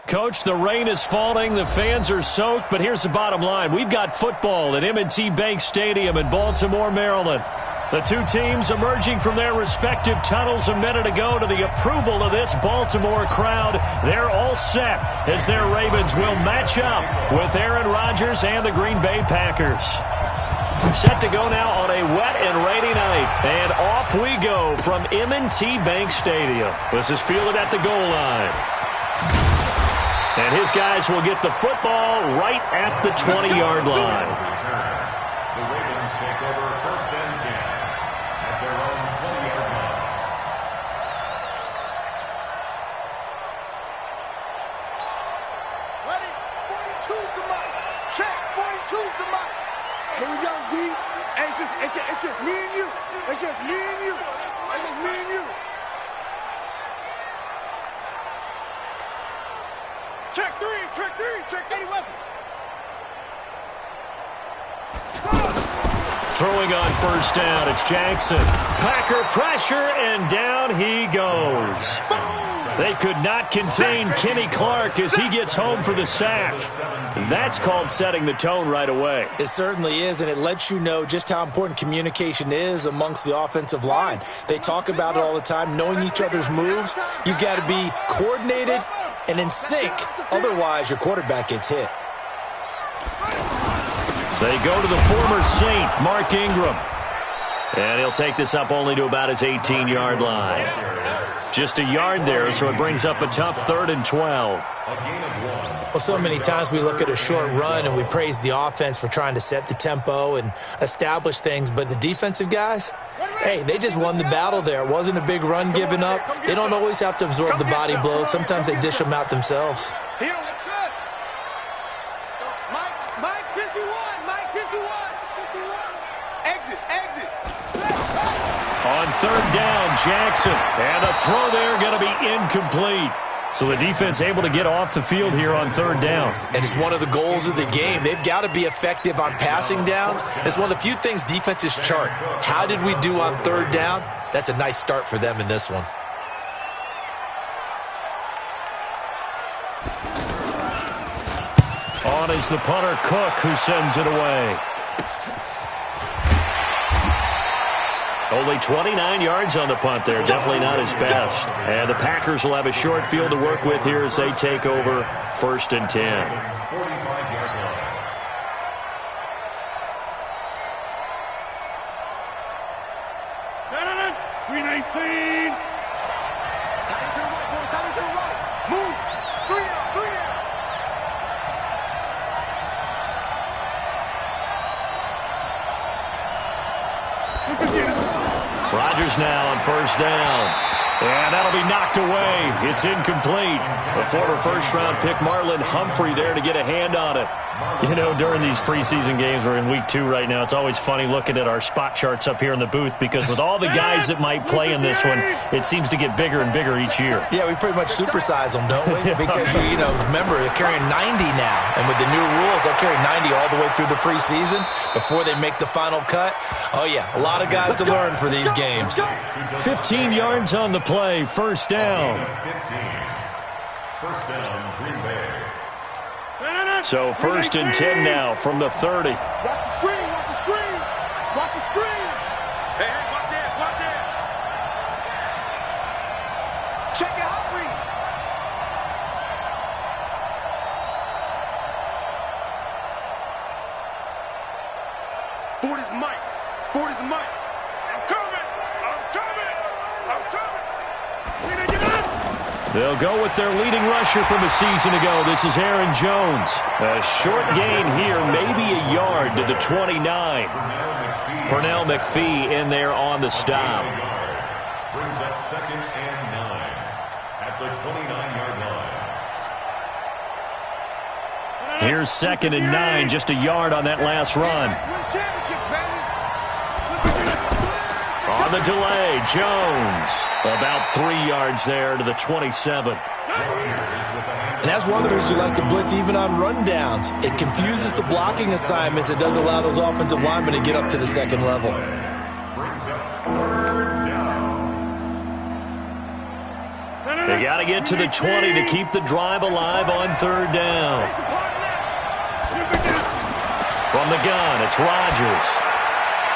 Coach, the rain is falling, the fans are soaked, but here's the bottom line. We've got football at M&T Bank Stadium in Baltimore, Maryland. The two teams emerging from their respective tunnels a minute ago to the approval of this Baltimore crowd. They're all set as their Ravens will match up with Aaron Rodgers and the Green Bay Packers. Set to go now on a wet and rainy night. And off we go from M&T Bank Stadium. This is fielded at the goal line. And his guys will get the football right at the 20-yard line. The Ravens take over 1st and 10 at their own 20-yard line. Ready? 42's the mic. Check. 42's the mic. Here we go, D. Hey, it's just me and you. It's just me and you. It's just me and you. Check three, check any weapon. Throwing on 1st down, it's Jackson. Packer pressure, and down he goes. They could not contain Kenny Clark as he gets home for the sack. That's called setting the tone right away. It certainly is, and it lets you know just how important communication is amongst the offensive line. They talk about it all the time, knowing each other's moves. You've got to be coordinated and in sync. Otherwise, your quarterback gets hit. They go to the former Saint, Mark Ingram. And he'll take this up only to about his 18-yard line. Just a yard there, so it brings up a tough 3rd and 12. Well, so many times we look at a short run and we praise the offense for trying to set the tempo and establish things, but the defensive guys, hey, they just won the battle there. It wasn't a big run given up. They don't always have to absorb the body blows. Sometimes they dish them out themselves. Here, Mike 51. Exit. On 3rd down, Jackson. And the throw there going to be incomplete. So the defense able to get off the field here on 3rd down. And it's one of the goals of the game. They've got to be effective on passing downs. It's one of the few things defenses chart. How did we do on 3rd down? That's a nice start for them in this one. On is the punter, Cook, who sends it away. Only 29 yards on the punt there. Definitely not his best. And the Packers will have a short field to work with here as they take over 1st and 10. 45-yard line. Green 18. Tight to the right, boy. Tight to the right. Move. 3 out. Rodgers now on 1st down. And that'll be knocked away. It's incomplete. The former 1st-round pick, Marlon Humphrey, there to get a hand on it. You know, during these preseason games, we're in week 2 right now, it's always funny looking at our spot charts up here in the booth because with all the guys that might play in this one, it seems to get bigger and bigger each year. Yeah, we pretty much supersize them, don't we? Because, remember, they're carrying 90 now. And with the new rules, they'll carry 90 all the way through the preseason before they make the final cut. Oh, yeah, a lot of guys to learn for these games. 15 yards on the play, 1st down. 15. 1st down, Green Bay. So 1st and 10 now from the 30. Watch the screen. Hey, watch it. Check it out, Reed. Ford is Mike. I'm coming. They'll go with their leading rusher from a season ago. This is Aaron Jones. A short gain here, maybe a yard to the 29. Pernell McPhee in there on the stop. Brings up 2nd and 9 at the 29-yard line. Here's 2nd and 9, just a yard on that last run. On the delay, Jones. About 3 yards there to the 27. And that's one of the reasons you like to blitz even on rundowns. It confuses the blocking assignments. It doesn't allow those offensive linemen to get up to the 2nd level. They They got to get to the 20 to keep the drive alive on third down. From the gun, it's Rodgers.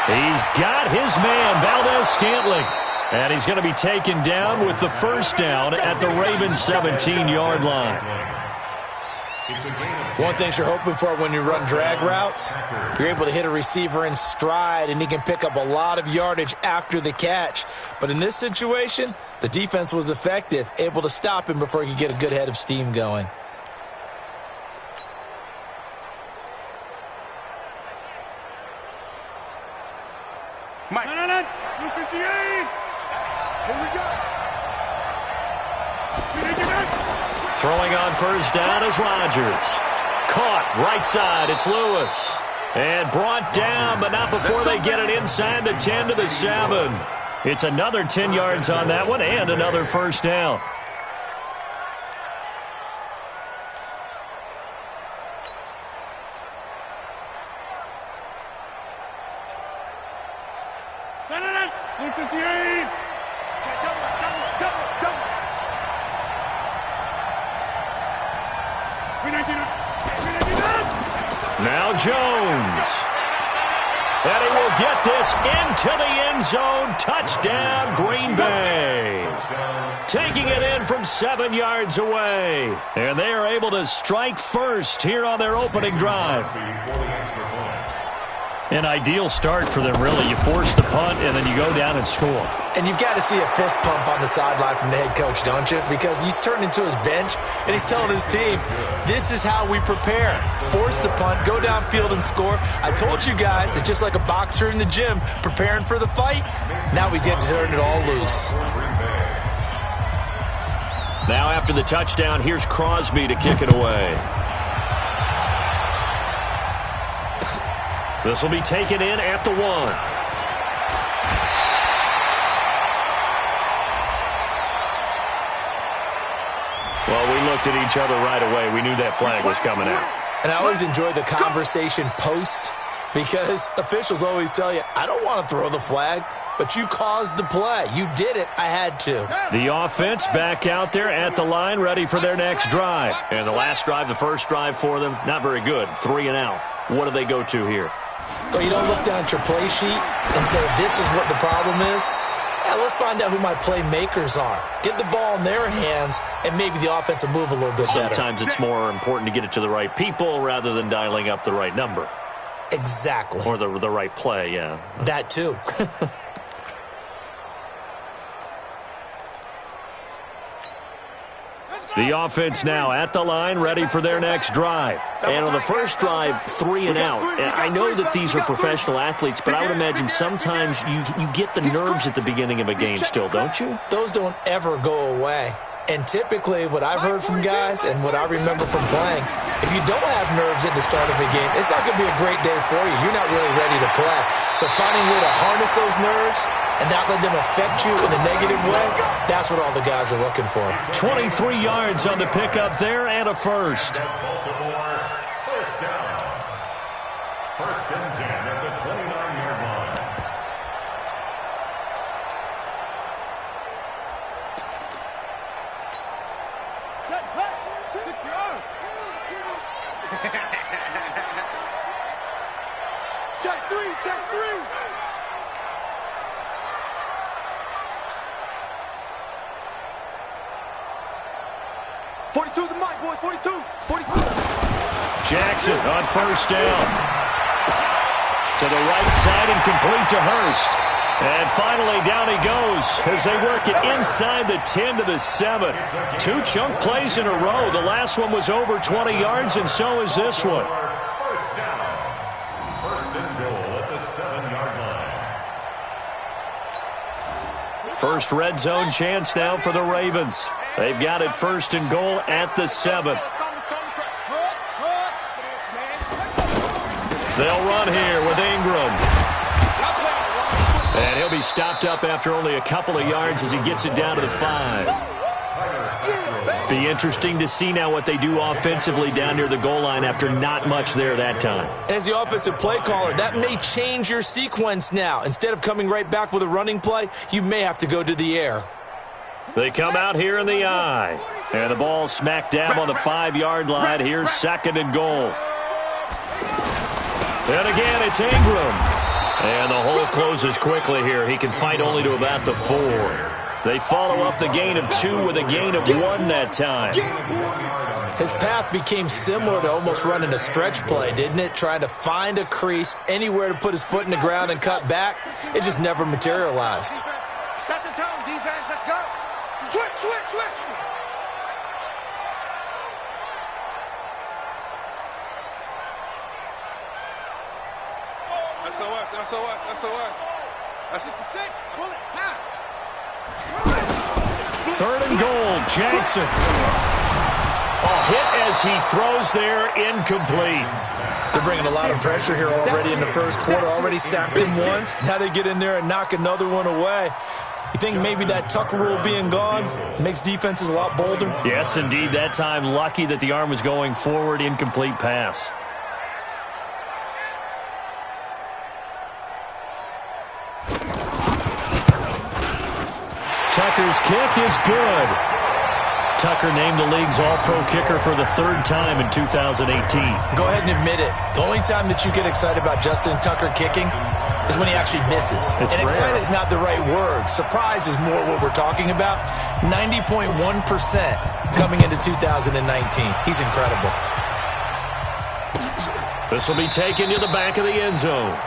He's got his man, Valdez-Scantling. And he's going to be taken down with the first down at the Ravens' 17-yard line. One thing you're hoping for when you run drag routes, you're able to hit a receiver in stride, and he can pick up a lot of yardage after the catch. But in this situation, the defense was effective, able to stop him before he could get a good head of steam going. Mike. 258. Here we go. Throwing on first down is Rodgers. Caught right side. It's Lewis. And brought down, but not before they get it inside the 10 to the 7. It's another 10 yards on that one and another first down. Now Jones. And he will get this into the end zone. Touchdown, Green Bay. Taking it in from 7 yards away. And they are able to strike first here on their opening drive. An ideal start for them, really. You force the punt, and then you go down and score. And you've got to see a fist pump on the sideline from the head coach, don't you? Because he's turned into his bench, and he's telling his team, this is how we prepare. Force the punt, go downfield and score. I told you guys, it's just like a boxer in the gym preparing for the fight. Now we get to turn it all loose. Now after the touchdown, here's Crosby to kick it away. This will be taken in at the 1. Well, we looked at each other right away. We knew that flag was coming out. And I always enjoy the conversation post, because officials always tell you, I don't want to throw the flag, but you caused the play. You did it. I had to. The offense back out there at the line, ready for their next drive. And the last drive, the first drive for them, not very good. 3 and out. What do they go to here? Well, you don't look down at your play sheet and say, this is what the problem is. Yeah, let's find out who my playmakers are. Get the ball in their hands, and maybe the offense will move a little bit better. Sometimes it's more important to get it to the right people rather than dialing up the right number. Exactly. Or the right play, yeah. That too. The offense now at the line, ready for their next drive. And on the first drive, 3 and out. And I know that these are professional athletes, but I would imagine sometimes you get the nerves at the beginning of a game still, don't you? Those don't ever go away. And typically, what I've heard from guys and what I remember from playing, if you don't have nerves at the start of a game, it's not going to be a great day for you. You're not really ready to play. So finding a way to harness those nerves and not let them affect you in a negative way, that's what all the guys are looking for. 23 yards on the pickup there and a first. First down. First and 10 at the 29-yard line. Check three, check three. .42's the mic, boys. 42. Jackson on first down. To the right side and complete to Hurst. And finally down he goes as they work it inside the 10 to the 7. 2 chunk plays in a row. The last one was over 20 yards, and so is this one. First down. First and goal at the 7-yard line. First red zone chance now for the Ravens. They've got it first and goal at the 7. They'll run here with Ingram. And he'll be stopped up after only a couple of yards as he gets it down to the 5. Be interesting to see now what they do offensively down near the goal line after not much there that time. As the offensive play caller, that may change your sequence now. Instead of coming right back with a running play, you may have to go to the air. They come out here in the I. And the ball smack dab on the 5-yard line. Here's 2nd and goal. And again, it's Ingram. And the hole closes quickly here. He can fight only to about the 4. They follow up the gain of 2 with a gain of 1 that time. His path became similar to almost running a stretch play, didn't it? Trying to find a crease, anywhere to put his foot in the ground and cut back. It just never materialized. Set the tone, defense. Let's go. Switch, switch, switch. SOS, SOS, SOS. That's just the 6. Pull it. Now. 3rd and goal, Jackson. A hit as he throws there, incomplete. They're bringing a lot of pressure here already in the first quarter. Already sacked him once. Now they get in there and knock another one away. You think maybe that Tucker rule being gone makes defenses a lot bolder? Yes, indeed. That time, lucky that the arm was going forward, incomplete pass. Tucker's kick is good. Tucker named the league's all-pro kicker for the 3rd time in 2018. Go ahead and admit it. The only time that you get excited about Justin Tucker kicking is when he actually misses. It's and rare. excited is not the right word. Surprise is more what we're talking about. 90.1% coming into 2019. He's incredible. This will be taken to the back of the end zone.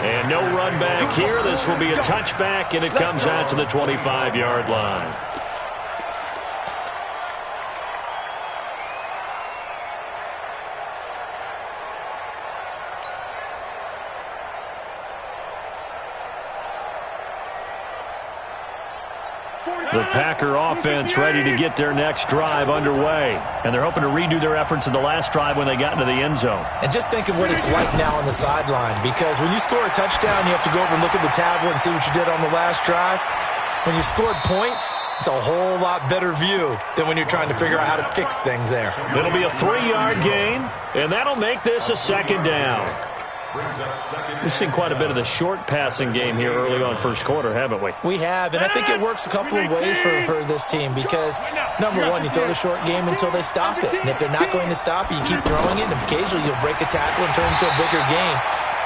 And no run back here. This will be a touchback, and it comes out to the 25-yard line. The Packer offense ready to get their next drive underway. And they're hoping to redo their efforts in the last drive when they got into the end zone. And just think of what it's like now on the sideline, because when you score a touchdown, you have to go over and look at the tablet and see what you did on the last drive. When you scored points, it's a whole lot better view than when you're trying to figure out how to fix things there. It'll be a 3-yard gain, and that'll make this a 2nd down. We've seen quite a bit of the short passing game here early on first quarter, haven't we? We have, and I think it works a couple of ways for this team because, number one, you throw the short game until they stop it. And if they're not going to stop it, you keep throwing it, and occasionally you'll break a tackle and turn it into a bigger game.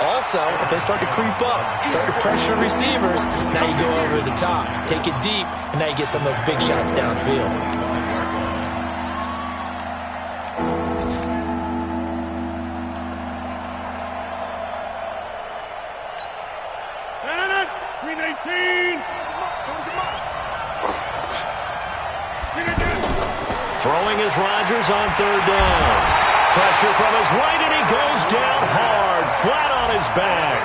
Also, if they start to creep up, start to pressure receivers, now you go over the top, take it deep, and now you get some of those big shots downfield. Throwing is Rodgers on 3rd down. Pressure from his right, and he goes down hard, flat on his back.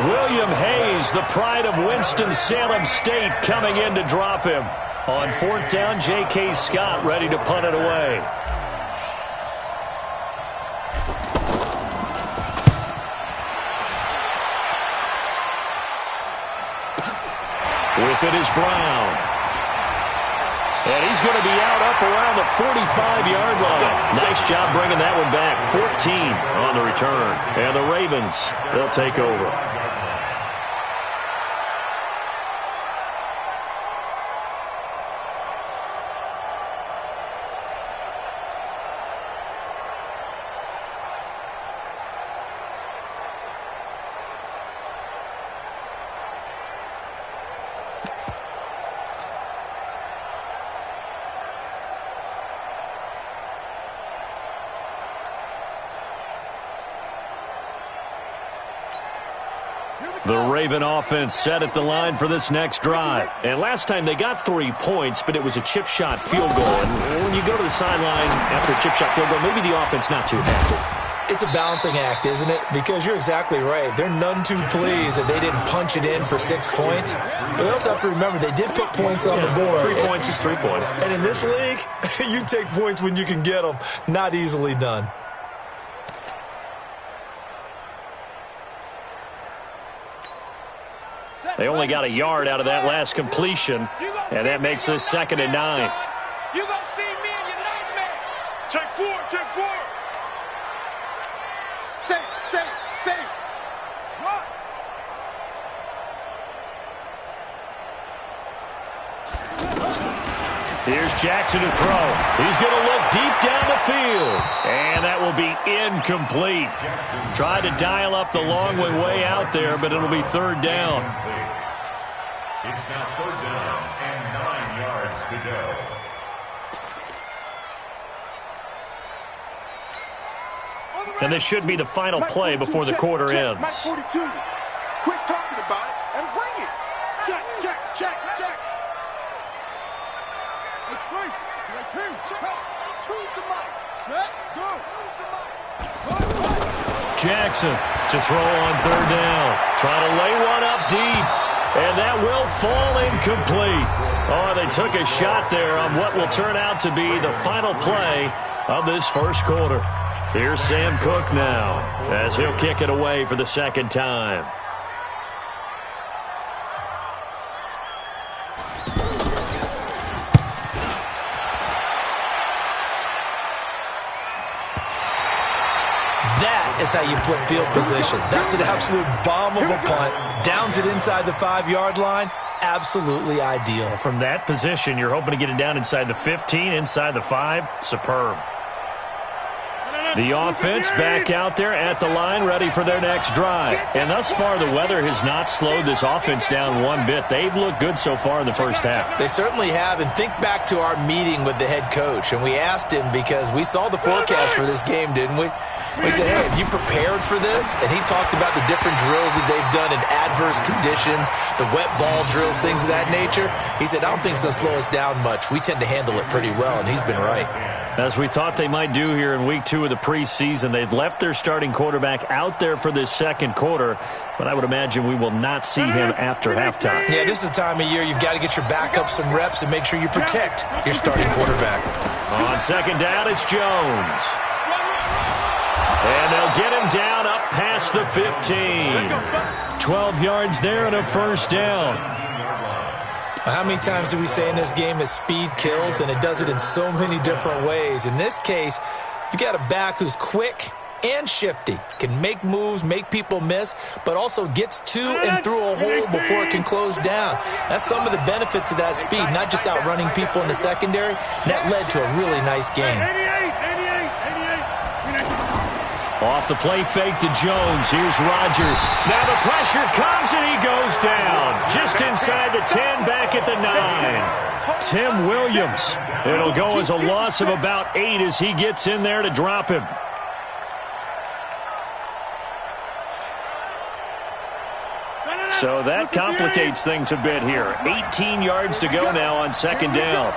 William Hayes, the pride of Winston-Salem State, coming in to drop him. On 4th down, J.K. Scott ready to punt it away. With it is Brown. And he's going to be out up around the 45-yard line. Nice job bringing that one back. 14 on the return. And the Ravens, they'll take over. The Raven offense set at the line for this next drive. And last time they got 3 points, but it was a chip shot field goal. And when you go to the sideline after a chip shot field goal, maybe the offense not too happy. It's a balancing act, isn't it? Because you're exactly right. They're none too pleased that they didn't punch it in for 6 points. But they also have to remember they did put points on the board. 3 points is 3 points. And in this league, you take points when you can get them. Not easily done. They only got a yard out of that last completion, and that makes this 2nd and 9. You gonna see me in your nightmare. Check 4, check 4. Say. What? Here's Jackson to throw. He's going to look deep down the field. And that will be incomplete. Tried to dial up the long way out there, but it'll be third down. It's now third down and 9 yards to go. And this should be the final play before the quarter ends. Match 42. Quit talking about it and bring it. Check, check, check, check. It's free. Right here. Check. Choose the mic. Set. Go. Jackson to throw on third down. Trying to lay one up deep. And that will fall incomplete. Oh, they took a shot there on what will turn out to be the final play of this first quarter. Here's Sam Cook now as he'll kick it away for the second time. That is how you flip field position. That's an absolute bomb of a punt. Downs it inside the 5-yard line. Absolutely ideal. From that position, you're hoping to get it down inside the 15, inside the 5. Superb. The offense back out there at the line, ready for their next drive. And thus far, the weather has not slowed this offense down one bit. They've looked good so far in the first half. They certainly have. And think back to our meeting with the head coach. And we asked him because we saw the forecast for this game, didn't we? We said, hey, have you prepared for this? And he talked about the different drills that they've done in adverse conditions, the wet ball drills, things of that nature. He said, I don't think it's going to slow us down much. We tend to handle it pretty well, and he's been right. As we thought they might do here in week 2 of the preseason, they've left their starting quarterback out there for this second quarter, but I would imagine we will not see him after halftime. Yeah, this is the time of year you've got to get your backup some reps and make sure you protect your starting quarterback. On second down, it's Jones. And they'll get him down up past the 15. 12 yards there and a first down. How many times do we say in this game that speed kills, and it does it in so many different ways? In this case, you got a back who's quick and shifty, can make moves, make people miss, but also gets to and through a hole before it can close down. That's some of the benefits of that speed, not just outrunning people in the secondary. And that led to a really nice game. Off the play fake to Jones. Here's Rodgers. Now the pressure comes and he goes down. Just inside the 10, back at the 9. Tim Williams. It'll go as a loss of about 8 as he gets in there to drop him. So that complicates things a bit here. 18 yards to go now on second down.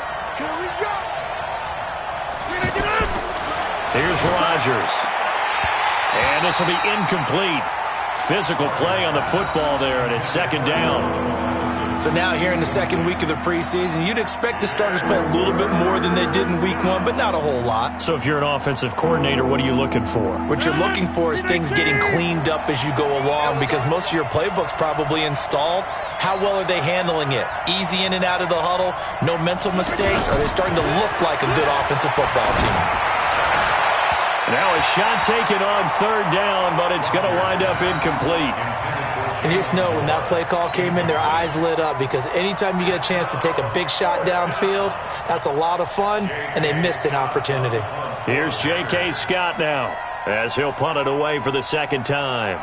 Here's Rodgers. And this will be incomplete. Physical play on the football there, and it's second down. So now here in the second week of the preseason, you'd expect the starters play a little bit more than they did in week 1, but not a whole lot. So if you're an offensive coordinator, what are you looking for? What you're looking for is things getting cleaned up as you go along, because most of your playbook's probably installed. How well are they handling it? Easy in and out of the huddle, no mental mistakes? Are they starting to look like a good offensive football team? Now a shot taken on third down, but it's going to wind up incomplete. And you just know when that play call came in, their eyes lit up, because anytime you get a chance to take a big shot downfield, that's a lot of fun, and they missed an opportunity. Here's J.K. Scott now as he'll punt it away for the second time.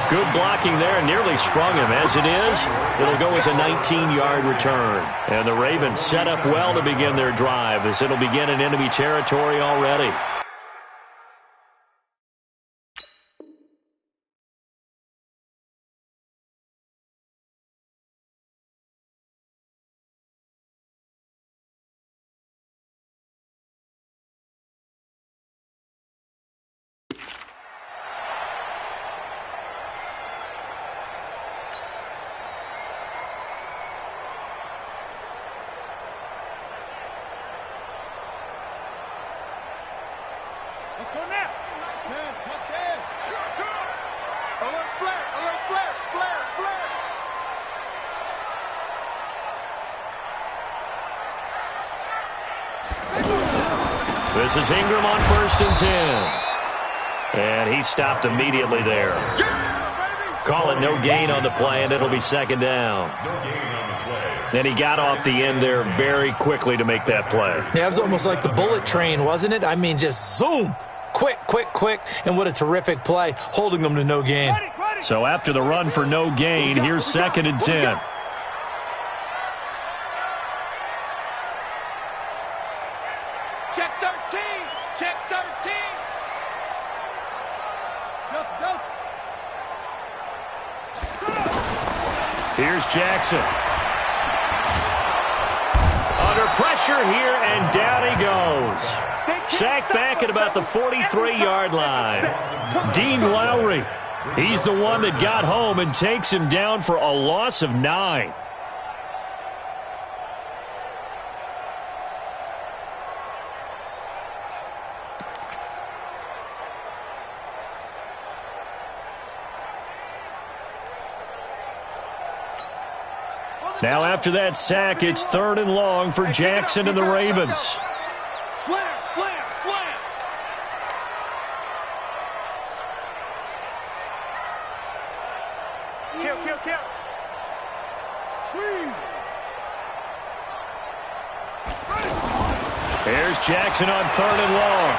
Good blocking there, nearly sprung him. As it is, it'll go as a 19-yard return. And the Ravens set up well to begin their drive, as it'll begin in enemy territory already. Let's go now. Let's get. Alert flare, alert flare, flare, flare. This is Ingram on 1st and 10. And he stopped immediately there. Call it no gain on the play, and it'll be 2nd down. And he got off the end there very quickly to make that play. Yeah, it was almost like the bullet train, wasn't it? I mean, just zoom. Quick, quick, quick. And what a terrific play, holding them to no gain. So after the run for no gain, here's 2nd and 10. Check 13. Check 13. Here's Jackson. Under pressure here, and down he goes. Sacked back at about the 43-yard line. Dean Lowry, he's the one that got home and takes him down for a loss of 9. Now after that sack, it's 3rd and long for Jackson and the Ravens. Slam, slam, slam. Kill, kill, kill. Squeeze. Here's Jackson on 3rd and long.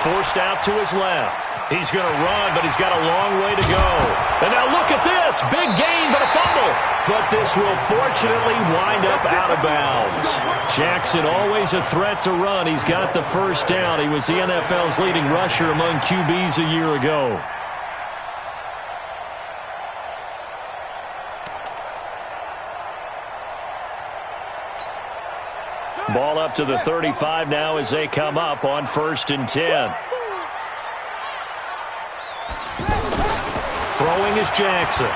Forced out to his left. He's going to run, but he's got a long way to go. And now look at this. Big gain, but a fumble. But this will fortunately wind up out of bounds. Jackson always a threat to run. He's got the 1st down. He was the NFL's leading rusher among QBs a year ago. Ball up to the 35 now as they come up on 1st and 10. Throwing is Jackson.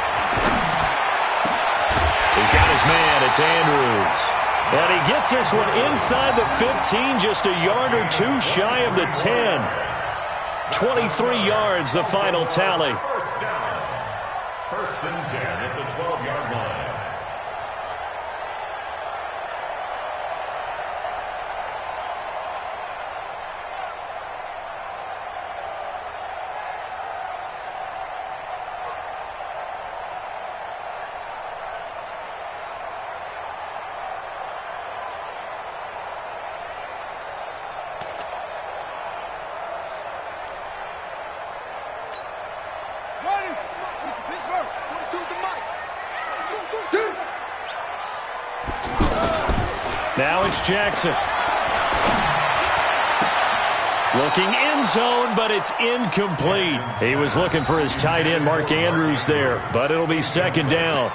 He's got his man. It's Andrews. And he gets this one inside the 15, just a yard or two shy of the 10. 23 yards, the final tally. 1st down. 1st and 10 at the 12-yard line. Now it's Jackson. Looking end zone, but it's incomplete. He was looking for his tight end, Mark Andrews, there, but it'll be 2nd down.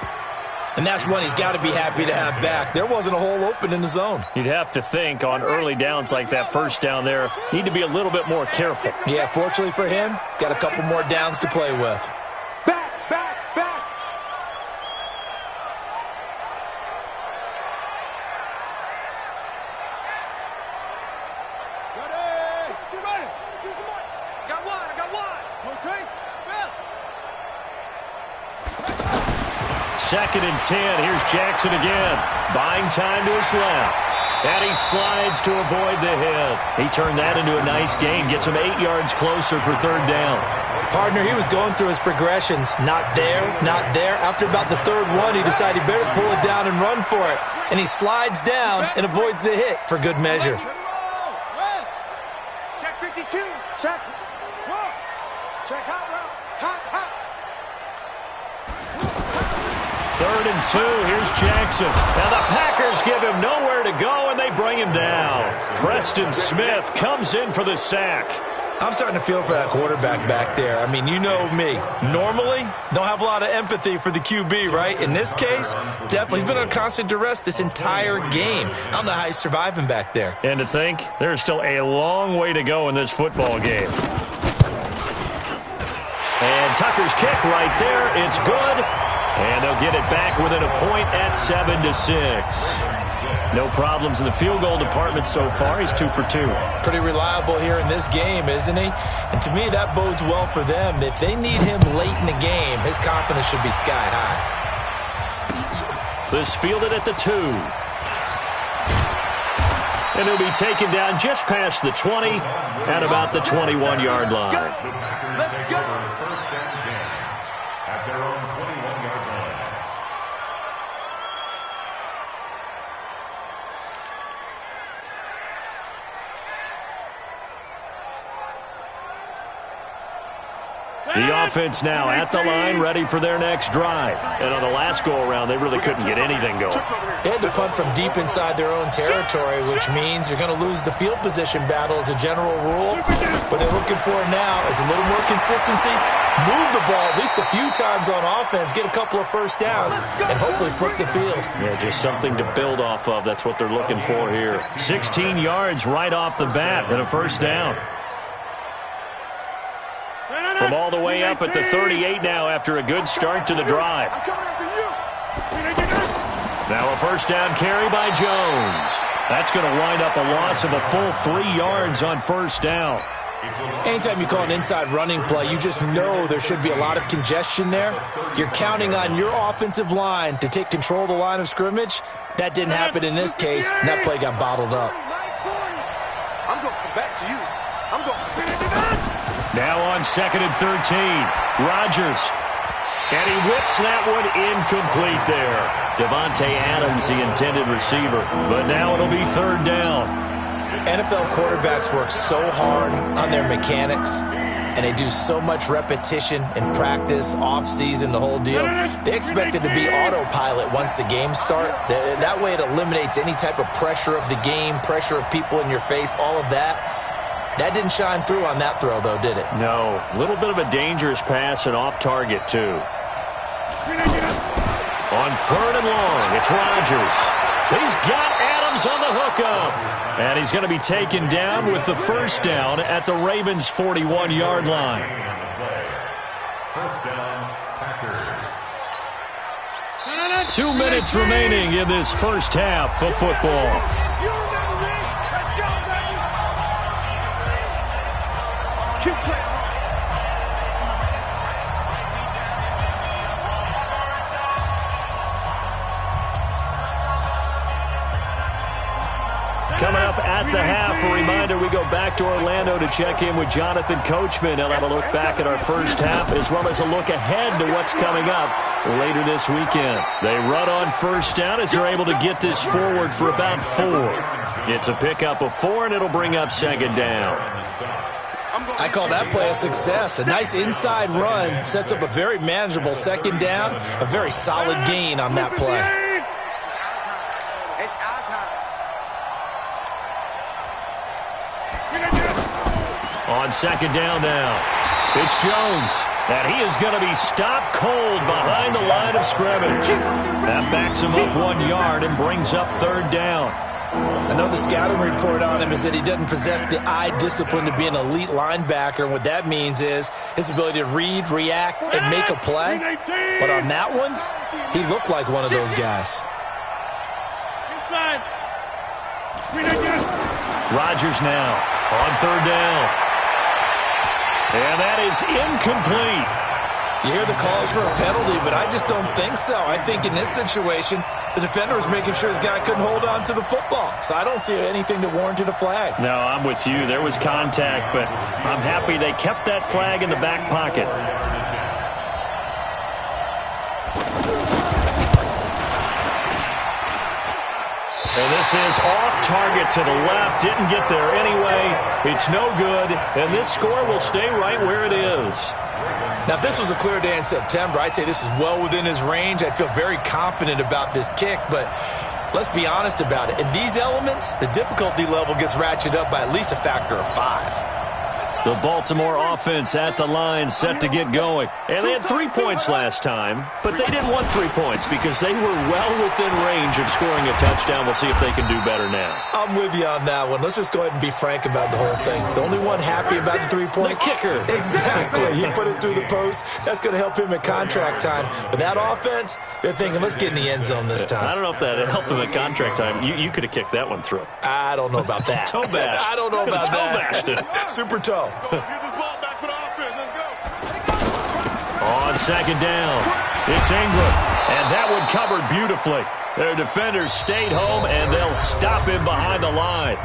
And that's one he's got to be happy to have back. There wasn't a hole open in the zone. You'd have to think on early downs like that 1st down there, need to be a little bit more careful. Yeah, fortunately for him, got a couple more downs to play with. Back, back, back. Second and 10. Here's Jackson again. Buying time to his left. And he slides to avoid the hit. He turned that into a nice gain. Gets him 8 yards closer for 3rd down. Partner, he was going through his progressions. Not there, not there. After about the 3rd one, he decided he better pull it down and run for it. And he slides down and avoids the hit for good measure. Check 52. Check. Check hot route. Hot, hot. 3rd and 2. Here's Jackson. Now the Packers give him nowhere to go, and they bring him down. Preston Smith comes in for the sack. I'm starting to feel for that quarterback back there. I mean, you know me. Normally, don't have a lot of empathy for the QB, right? In this case, definitely. He's been on constant duress this entire game. I don't know how he's surviving back there. And to think, there's still a long way to go in this football game. And Tucker's kick right there. It's good. And they'll get it back within a point at 7-6. No problems in the field goal department so far. He's 2 for 2. Pretty reliable here in this game, isn't he? And to me, that bodes well for them. If they need him late in the game, his confidence should be sky high. This fielded at the 2. And he'll be taken down just past the 20 at about the 21-yard line. Packers take over first and 10 at their own 21-yard line. The offense now at the line, ready for their next drive. And on the last go-around, they really couldn't get anything going. They had to punt from deep inside their own territory, which means you're going to lose the field position battle as a general rule. What they're looking for now is a little more consistency, move the ball at least a few times on offense, get a couple of first downs, and hopefully flip the field. Yeah, just something to build off of. That's what they're looking for here. 16 yards right off the bat and a first down. From all the way up at the 38 now after a good start to the drive. Now a first down carry by Jones. That's going to wind up a loss of a full 3 yards on first down. Anytime you call an inside running play, you just know there should be a lot of congestion there. You're counting on your offensive line to take control of the line of scrimmage. That didn't happen in this case, and that play got bottled up. I'm going to come back to you. I'm going to finish it up. Now on 2nd and 13, Rodgers. And he whips that one incomplete there. Devontae Adams, the intended receiver. But now it'll be 3rd down. NFL quarterbacks work so hard on their mechanics, and they do so much repetition in practice, off-season, the whole deal. They expect it to be autopilot once the games start. That way it eliminates any type of pressure of the game, pressure of people in your face, all of that. That didn't shine through on that throw, though, did it? No. A little bit of a dangerous pass and off target, too. On 3rd and long, it's Rodgers. He's got Adams on the hookup. And he's going to be taken down with the first down at the Ravens' 41-yard line. First down, Packers. 2 minutes remaining in this first half of football. Coming up at the half, a reminder, we go back to Orlando to check in with Jonathan Coachman. He'll have a look back at our first half as well as a look ahead to what's coming up later this weekend. They run on first down as they're able to get this forward for about 4. It's a pickup of 4, and it'll bring up 2nd down. I call that play a success. A nice inside run sets up a very manageable 2nd down, a very solid gain on that play. It's our time. On 2nd down now, it's Jones. And he is going to be stopped cold behind the line of scrimmage. That backs him up 1 yard and brings up 3rd down. I know the scouting report on him is that he doesn't possess the eye discipline to be an elite linebacker. And what that means is his ability to read, react, and make a play. But on that one, he looked like one of those guys. Rodgers now on 3rd down. And that is incomplete. You hear the calls for a penalty, but I just don't think so. I think in this situation, the defender was making sure his guy couldn't hold on to the football. So I don't see anything that warranted a flag. No, I'm with you. There was contact, but I'm happy they kept that flag in the back pocket. And this is off target to the left. Didn't get there anyway. It's no good. And this score will stay right where it is. Now, if this was a clear day in September, I'd say this is well within his range. I'd feel very confident about this kick. But let's be honest about it. In these elements, the difficulty level gets ratcheted up by at least a factor of 5. The Baltimore offense at the line set to get going. And they had 3 points last time, but they didn't want 3 points because they were well within range of scoring a touchdown. We'll see if they can do better now. I'm with you on that one. Let's just go ahead and be frank about the whole thing. The only one happy about the 3-point. The kicker. Exactly. He put it through the post. That's going to help him at contract time. But that offense, they're thinking, let's get in the end zone this time. I don't know if that helped him at contract time. You could have kicked that one through. I don't know about that. Toe bash. I don't know about toe that. Bashed it. Super toe. Let's get this ball back for the offense. Let's go. On 2nd down, it's Ingram. And that one covered beautifully. Their defenders stayed home, and they'll stop him behind the line.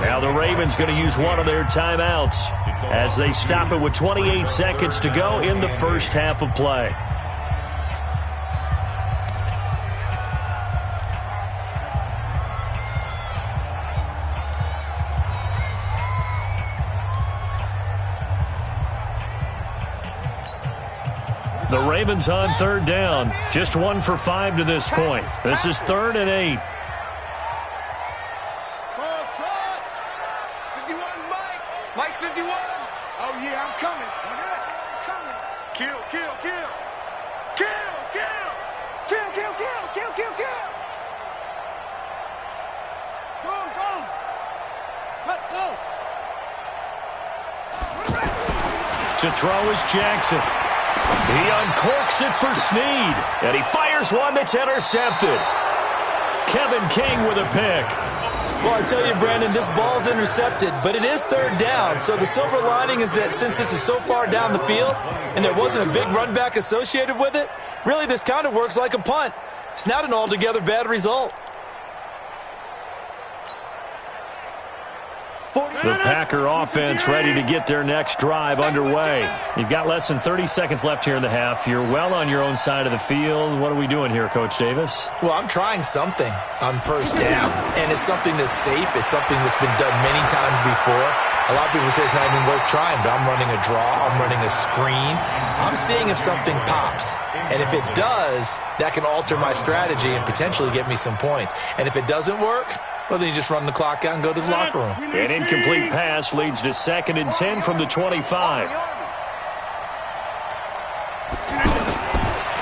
Now the Ravens going to use one of their timeouts as they stop it with 28 seconds to go in the first half of play. The Ravens on third down. Just 1 for 5 to this point. This is 3rd and 8. Mike 51. Oh, yeah, I'm coming. I'm coming. Kill, kill, kill. Kill, kill. Kill, kill, kill, kill, kill, kill. Go, go. Let go. To throw is Jackson. He uncorks it for Snead, and he fires one that's intercepted. Kevin King with a pick. Well, I tell you, Brandon, this ball's intercepted, but it is 3rd down. So the silver lining is that since this is so far down the field and there wasn't a big run back associated with it, really this kind of works like a punt. It's not an altogether bad result. The Packer offense ready to get their next drive underway. You've got less than 30 seconds left here in the half. You're well on your own side of the field. What are we doing here, Coach Davis? Well, I'm trying something on 1st down, and it's something that's safe. It's something that's been done many times before. A lot of people say it's not even worth trying, but I'm running a draw. I'm running a screen. I'm seeing if something pops. And if it does, that can alter my strategy and potentially get me some points. And if it doesn't work, well, then you just run the clock out and go to the locker room. An incomplete pass leads to 2nd and 10 from the 25.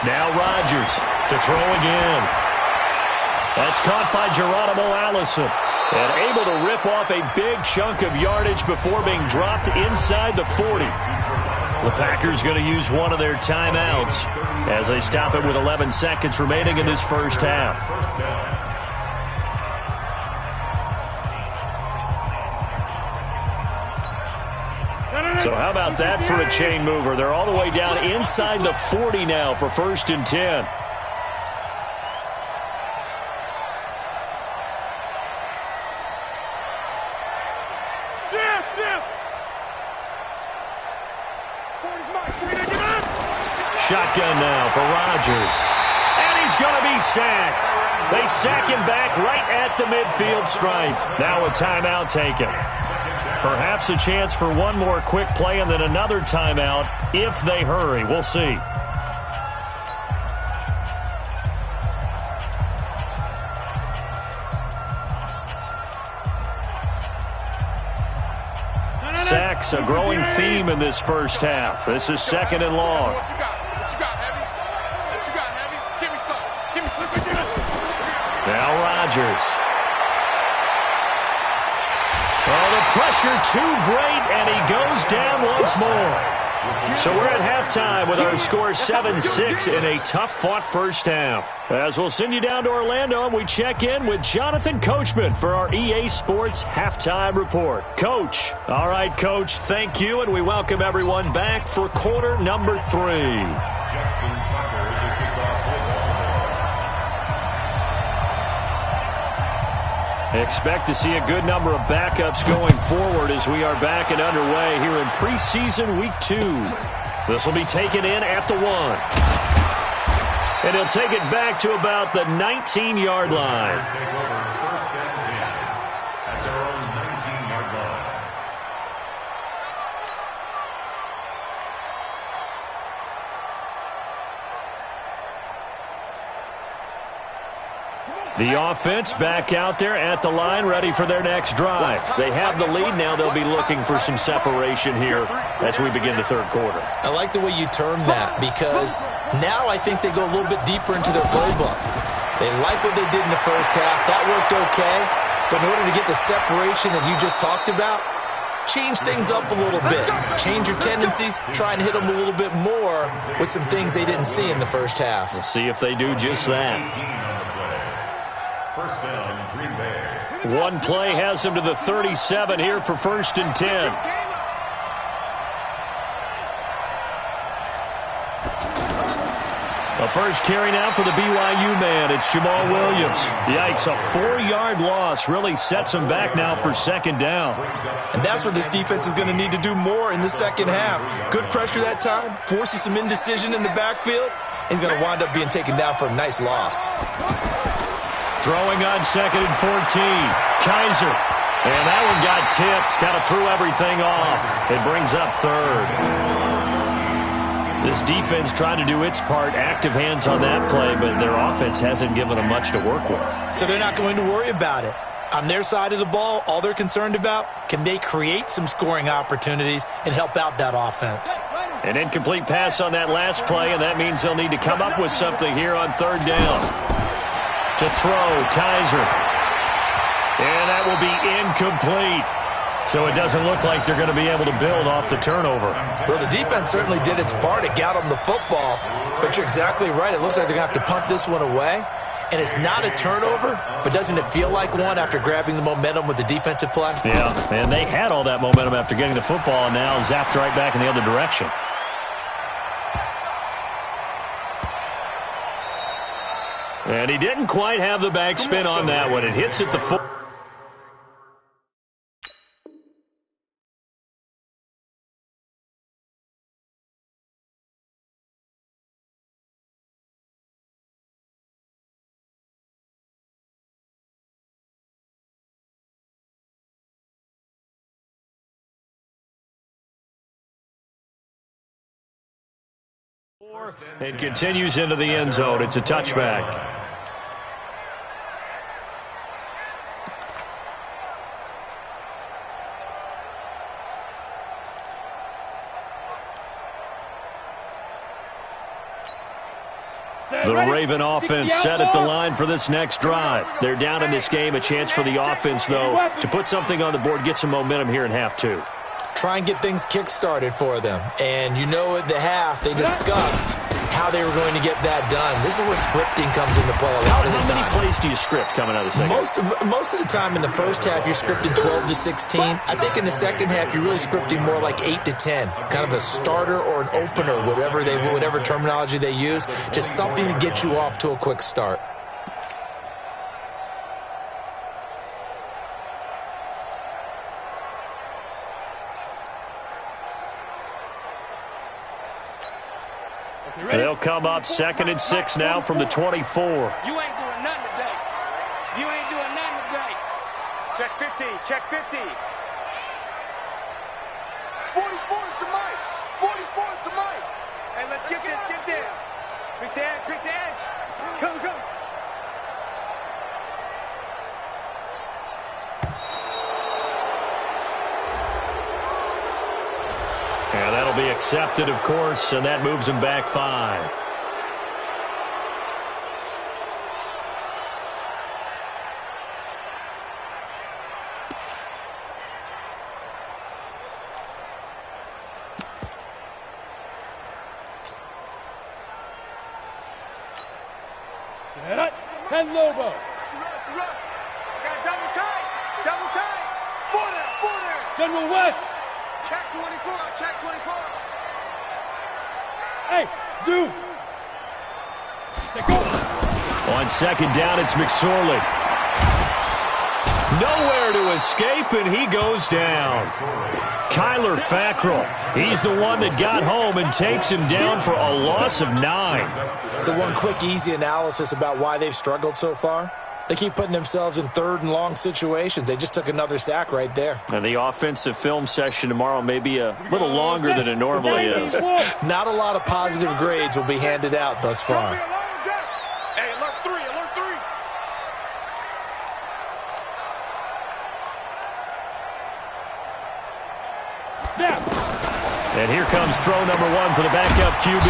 Now Rodgers to throw again. That's caught by Geronimo Allison. And able to rip off a big chunk of yardage before being dropped inside the 40. The Packers going to use one of their timeouts as they stop it with 11 seconds remaining in this first half. So how about that for a chain mover? They're all the way down inside the 40 now for 1st and 10. Shotgun now for Rodgers. And he's going to be sacked. They sack him back right at the midfield stripe. Now a timeout taken. Perhaps a chance for one more quick play and then another timeout if they hurry. We'll see. Sacks, a growing theme in this first half. This is 2nd and long. What you got? What you got, Heavy? What you got, Heavy? Give me some. Give me some. Give me. Now Rodgers. Oh, the pressure too great, and he goes down once more. So we're at halftime with our score 7-6 in a tough-fought first half. As we'll send you down to Orlando, and we check in with Jonathan Coachman for our EA Sports Halftime Report. Coach. All right, Coach, thank you, and we welcome everyone back for quarter number 3. Expect to see a good number of backups going forward as we are back and underway here in preseason week 2. This will be taken in at the 1. And he'll take it back to about the 19-yard line. The offense back out there at the line, ready for their next drive. They have the lead. Now they'll be looking for some separation here as we begin the third quarter. I like the way you term that because now I think they go a little bit deeper into their playbook. They like what they did in the first half. That worked okay. But in order to get the separation that you just talked about, change things up a little bit. Change your tendencies. Try and hit them a little bit more with some things they didn't see in the first half. We'll see if they do just that. First down, Green Bay. One play has him to the 37 here for 1st and 10. The first carry now for the BYU man. It's Jamal Williams. Yikes, a 4-yard loss really sets him back now for second down. And that's what this defense is going to need to do more in the second half. Good pressure that time, forces some indecision in the backfield. He's going to wind up being taken down for a nice loss. Throwing on 2nd and 14. Kaiser. And that one got tipped. Kind of threw everything off. It brings up 3rd. This defense trying to do its part, active hands on that play, but their offense hasn't given them much to work with. So they're not going to worry about it. On their side of the ball, all they're concerned about, can they create some scoring opportunities and help out that offense? An incomplete pass on that last play, and that means they'll need to come up with something here on 3rd down. To throw, Kaiser. And that will be incomplete. So it doesn't look like they're going to be able to build off the turnover. Well, the defense certainly did its part. It got them the football. But you're exactly right. It looks like they're going to have to punt this one away. And it's not a turnover, but doesn't it feel like one after grabbing the momentum with the defensive play? Yeah, and they had all that momentum after getting the football, and now zapped right back in the other direction. And he didn't quite have the backspin on that one. It hits at the 4. And continues into the end zone. It's a touchback. The Raven offense set at the line for this next drive. They're down in this game. A chance for the offense, though, to put something on the board, get some momentum here in half 2. Try and get things kick-started for them. And you know at the half, they discussed how they were going to get that done. This is where scripting comes into play a lot of the time. How many plays do you script coming out of the second? Most of the time in the first half, you're scripting 12 to 16. I think in the second half, you're really scripting more like 8 to 10. Kind of a starter or an opener, whatever terminology they use. Just something to get you off to a quick start. They'll come up 2nd and 6 now from the 24. You ain't doing nothing today. You ain't doing nothing today. Check 50. Check 50. 44 is the mic. 44 is the mic. Hey, let's get this. Get this. Quick the edge. Quick the edge. Come. And that'll be accepted, of course, and that moves him back 5. Set up. 10 Lobo. Got double tight. Double tight. 4 there. General West. Check 24, check 24. Hey, Zoo. On 2nd down, it's McSorley. Nowhere to escape, and he goes down. Kyler Fackrell, he's the one that got home and takes him down for a loss of 9. So one quick, easy analysis about why they've struggled so far. They keep putting themselves in 3rd and long situations. They just took another sack right there. And the offensive film session tomorrow may be a little longer than it normally is. Not a lot of positive grades will be handed out thus far. Hey, alert 3, alert 3. And here comes throw number 1 for the backup QB.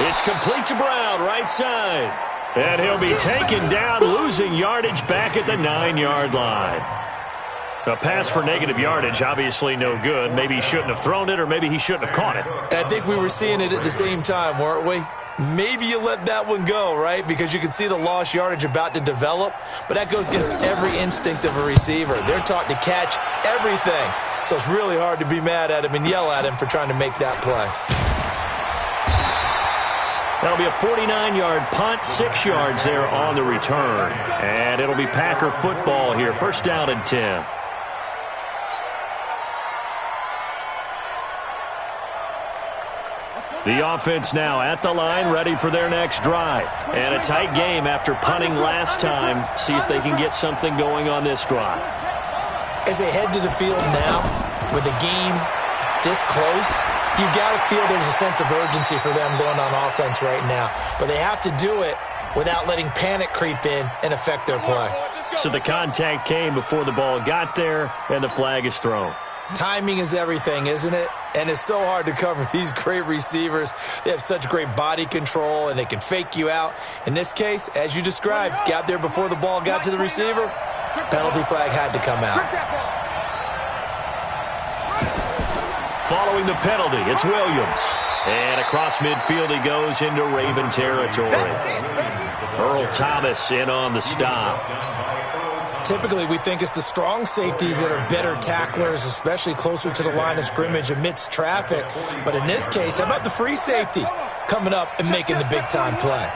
It's complete to Brown, right side. And he'll be taken down, losing yardage back at the 9-yard line. A pass for negative yardage, obviously no good. Maybe he shouldn't have thrown it, or maybe he shouldn't have caught it. I think we were seeing it at the same time, weren't we? Maybe you let that one go, right? Because you can see the lost yardage about to develop. But that goes against every instinct of a receiver. They're taught to catch everything. So it's really hard to be mad at him and yell at him for trying to make that play. That'll be a 49-yard punt, 6 yards there on the return. And it'll be Packer football here, first down and 10. The offense now at the line, ready for their next drive. And a tight game after punting last time. See if they can get something going on this drive. As they head to the field now, with the game this close, you've got to feel there's a sense of urgency for them going on offense right now. But they have to do it without letting panic creep in and affect their play. So the contact came before the ball got there, and the flag is thrown. Timing is everything, isn't it? And it's so hard to cover these great receivers. They have such great body control, and they can fake you out. In this case, as you described, got there before the ball got to the receiver. Penalty flag had to come out. Following the penalty, it's Williams. And across midfield he goes into Raven territory. Earl Thomas in on the stop. Typically, we think it's the strong safeties that are better tacklers, especially closer to the line of scrimmage amidst traffic. But in this case, how about the free safety coming up and making the big-time play?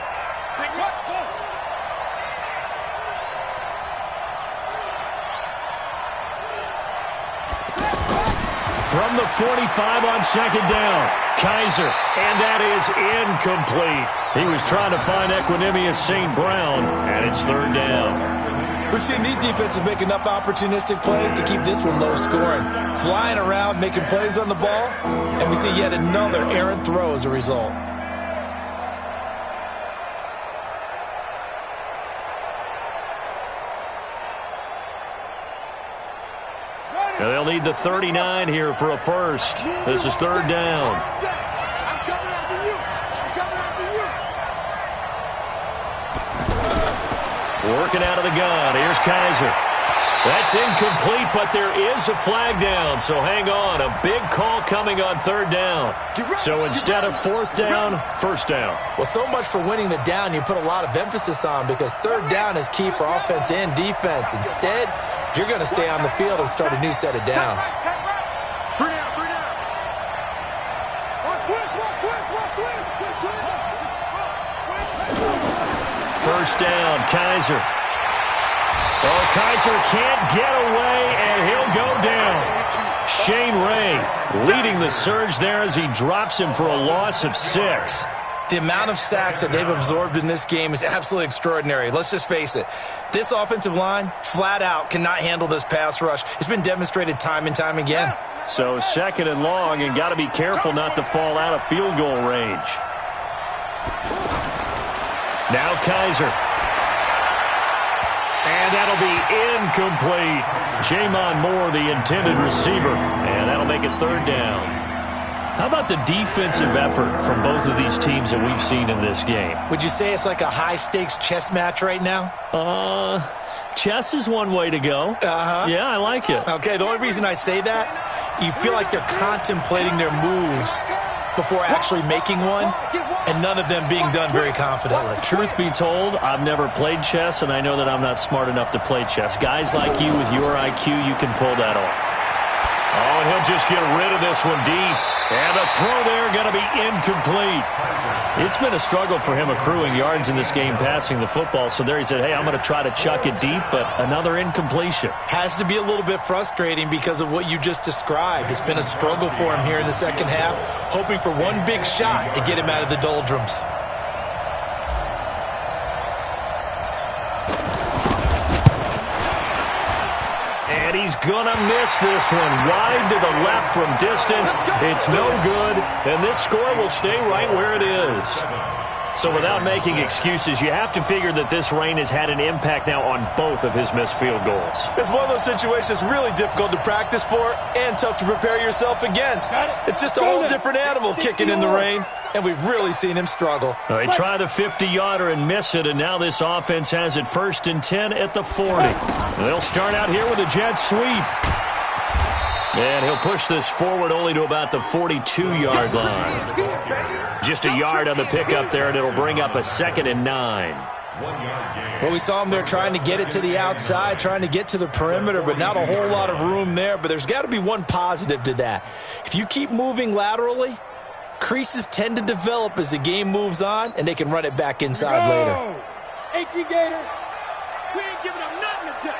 From the 45 on second down, Kaiser, and that is incomplete. He was trying to find Equanimous St. Brown, and it's third down. We've seen these defenses make enough opportunistic plays to keep this one low scoring. Flying around, making plays on the ball, and we see yet another errant throw as a result. And they'll need the 39 here for a first. This is third down. I'm coming after you. I'm coming after you. Working out of the gun. Here's Kaiser. That's incomplete, but there is a flag down. So hang on. A big call coming on third down. So instead of fourth down, first down. Well, so much for winning the down you put a lot of emphasis on, because third down is key for offense and defense. Instead, you're going to stay on the field and start a new set of downs. First down, Kaiser. Oh, Kaiser can't get away, and he'll go down. Shane Ray leading the surge there as he drops him for a loss of 6. The amount of sacks that they've absorbed in this game is absolutely extraordinary. Let's just face it. This offensive line, flat out, cannot handle this pass rush. It's been demonstrated time and time again. So second and long, and got to be careful not to fall out of field goal range. Now Kaiser. And that'll be incomplete. Jamon Moore, the intended receiver. And that'll make it third down. How about the defensive effort from both of these teams that we've seen in this game? Would you say it's like a high-stakes chess match right now? Chess is one way to go. Yeah, I like it. Okay, the only reason I say that, you feel like they're contemplating their moves before actually making one, and none of them being done very confidently. Truth be told, I've never played chess, and I know that I'm not smart enough to play chess. Guys like you with your IQ, you can pull that off. Oh, and he'll just get rid of this one deep. And the throw there going to be incomplete. It's been a struggle for him accruing yards in this game passing the football. So there he said, hey, I'm going to try to chuck it deep, but another incompletion. Has to be a little bit frustrating because of what you just described. It's been a struggle for him here in the second half, hoping for one big shot to get him out of the doldrums. And he's going to miss this one. Wide to the left from distance. It's no good. And this score will stay right where it is. So without making excuses, you have to figure that this rain has had an impact now on both of his missed field goals. It's one of those situations really difficult to practice for and tough to prepare yourself against. It's just a whole different animal kicking in the rain, and we've really seen him struggle. They try the 50-yarder and miss it, and now this offense has it first and 10 at the 40. They'll start out here with a jet sweep. And he'll push this forward only to about the 42-yard line. Just a yard on the pickup there, and it'll bring up a 2nd and 9. Well, we saw him there trying to get it to the outside, trying to get to the perimeter, but not a whole lot of room there. But there's got to be one positive to that. If you keep moving laterally, creases tend to develop as the game moves on, and they can run it back inside later. 18 Gator. We ain't giving up nothing today.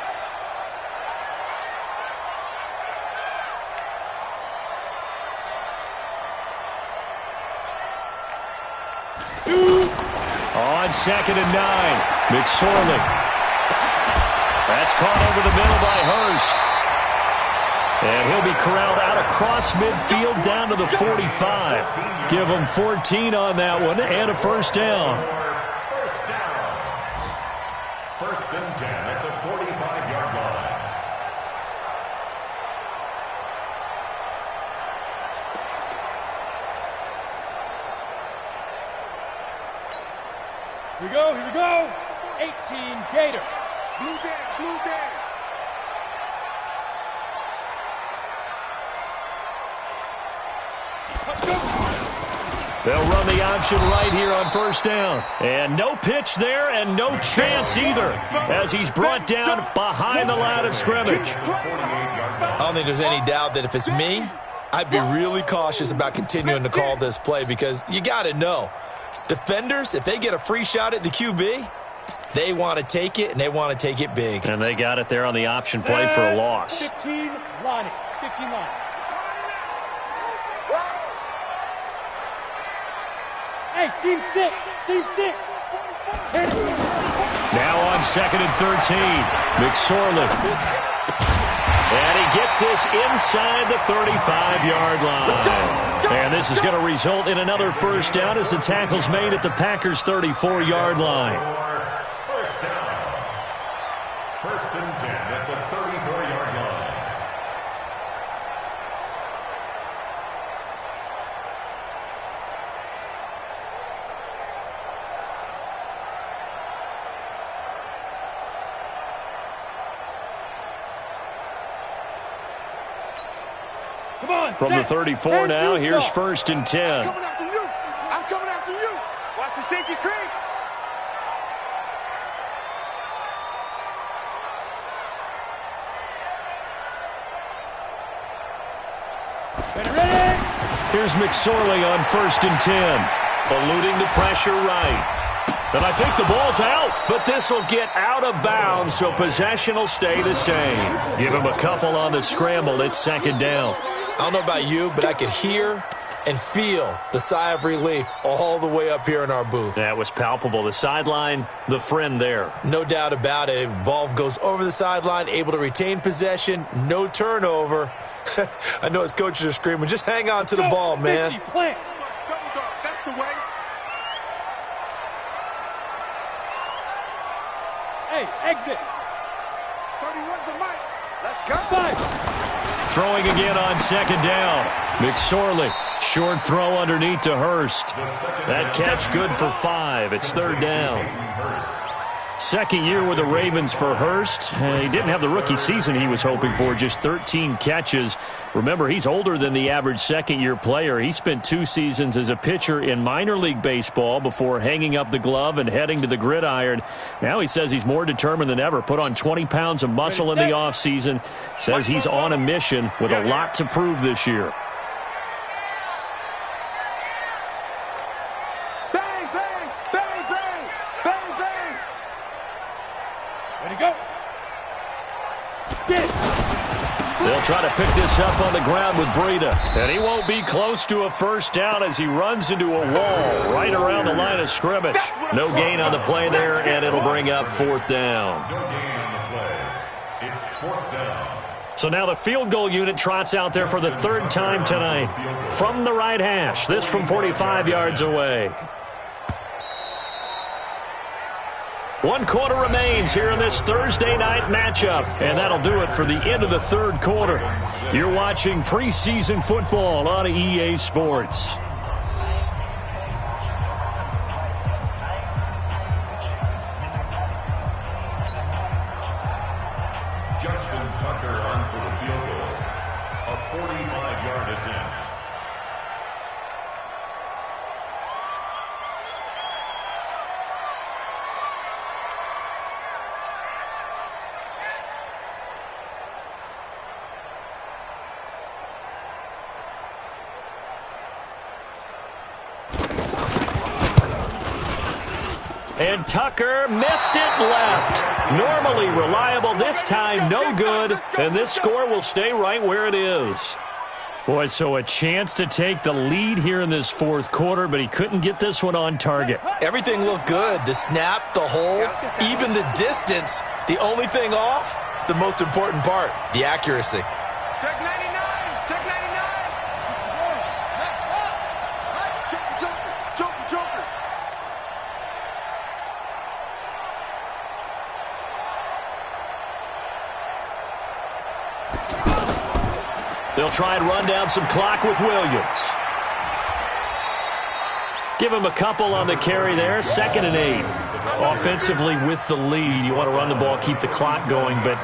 On 2nd and 9, McSorley. That's caught over the middle by Hurst. And he'll be corralled out across midfield down to the 45. Give him 14 on that one and a first down. First and 10 at the 45-yard line. Here we go, here we go. 18 Gator. Blue down, blue down. They'll run the option right here on first down. And no pitch there and no chance either as he's brought down behind the line of scrimmage. I don't think there's any doubt that if it's me, I'd be really cautious about continuing to call this play because you got to know, defenders, if they get a free shot at the QB, they want to take it, and they want to take it big. And they got it there on the option play for a loss. 15 line. 15 line. Hey, seam 6. Seam 6. Now on 2nd and 13, McSorley. And he gets this inside the 35-yard line. And this is going to result in another first down as the tackle's made at the Packers' 34-yard line. First down. First and 10 at the 34-yard line. Come on, From the 34 now, here's first and 10. I'm coming after you. I'm coming after you. Watch the safety creep. Ready. Here's McSorley on first and 10. Eluding the pressure right. And I think the ball's out, but this will get out of bounds, so possession will stay the same. Give him a couple on the scramble. It's second down. I don't know about you, but I could hear and feel the sigh of relief all the way up here in our booth. That was palpable. The sideline, the friend there. No doubt about it. If ball goes over the sideline, able to retain possession, no turnover. I know his coaches are screaming, just hang on to the ball, man. Plant. Double dog. That's the way. Hey, exit. 31's the mic. Let's go. 5. Throwing again on second down. McSorley. Short throw underneath to Hurst. That catch good for 5. It's third down. Second year with the Ravens for Hurst. He didn't have the rookie season he was hoping for, just 13 catches. Remember, he's older than the average second-year player. He spent 2 seasons as a pitcher in minor league baseball before hanging up the glove and heading to the gridiron. Now he says he's more determined than ever. Put on 20 pounds of muscle in the offseason. Says he's on a mission with a lot to prove this year. They'll try to pick this up on the ground with Breida. And he won't be close to a first down as he runs into a wall right around the line of scrimmage. No gain on the play there, and it'll bring up fourth down. No gain on the play. It's fourth down. So now the field goal unit trots out there for the third time tonight. From the right hash, this from 45 yards away. 1 quarter remains here in this Thursday night matchup, and that'll do it for the end of the third quarter. You're watching preseason football on EA Sports. Justin Tucker on for the field goal. A 45-yard attempt. And Tucker missed it left. Normally reliable, this time no good. And this score will stay right where it is. Boy, so a chance to take the lead here in this fourth quarter, but he couldn't get this one on target. Everything looked good. The snap, the hold, even the distance. The only thing off, the most important part, the accuracy. Check 99. Check 99. Next up. Right. Joker. They'll try and run down some clock with Williams. Give him a couple on the carry there. 2nd and 8. Offensively with the lead, you want to run the ball, keep the clock going, but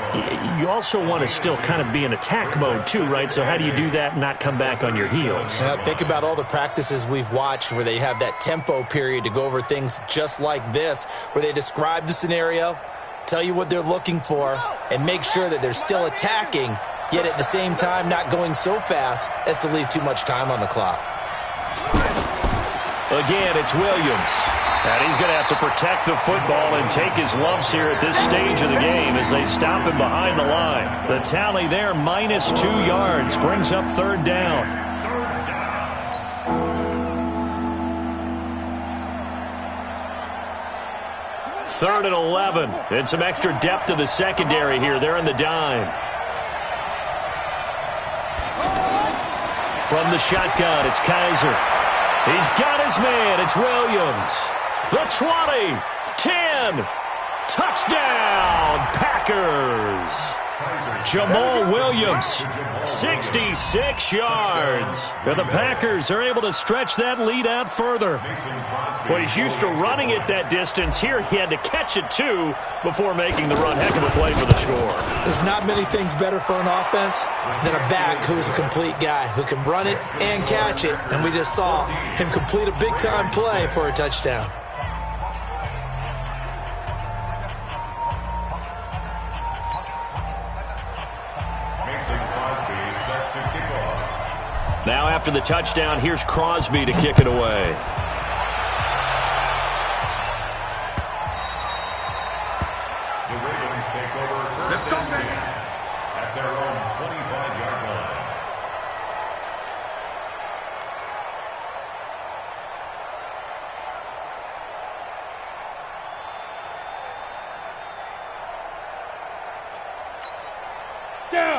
you also want to still kind of be in attack mode too, right? So how do you do that and not come back on your heels? Now, think about all the practices we've watched where they have that tempo period to go over things just like this, where they describe the scenario, tell you what they're looking for, and make sure that they're still attacking, yet at the same time not going so fast as to leave too much time on the clock. Again, it's Williams. And he's going to have to protect the football and take his lumps here at this stage of the game as they stop him behind the line. The tally there, -2 yards, brings up 3rd down. 3rd and 11. And some extra depth to the secondary here. They're in the dime. From the shotgun, it's Kaiser. He's got his man. It's Williams. The 20, 10, touchdown, Packers. Jamal Williams, 66 yards. And the Packers are able to stretch that lead out further. Well, he's used to running it that distance. Here he had to catch it, too, before making the run. Heck of a play for the score. There's not many things better for an offense than a back who's a complete guy, who can run it and catch it. And we just saw him complete a big-time play for a touchdown. Now after the touchdown, here's Crosby to kick it away. The Ravens take over first and 10 at their own 25-yard line.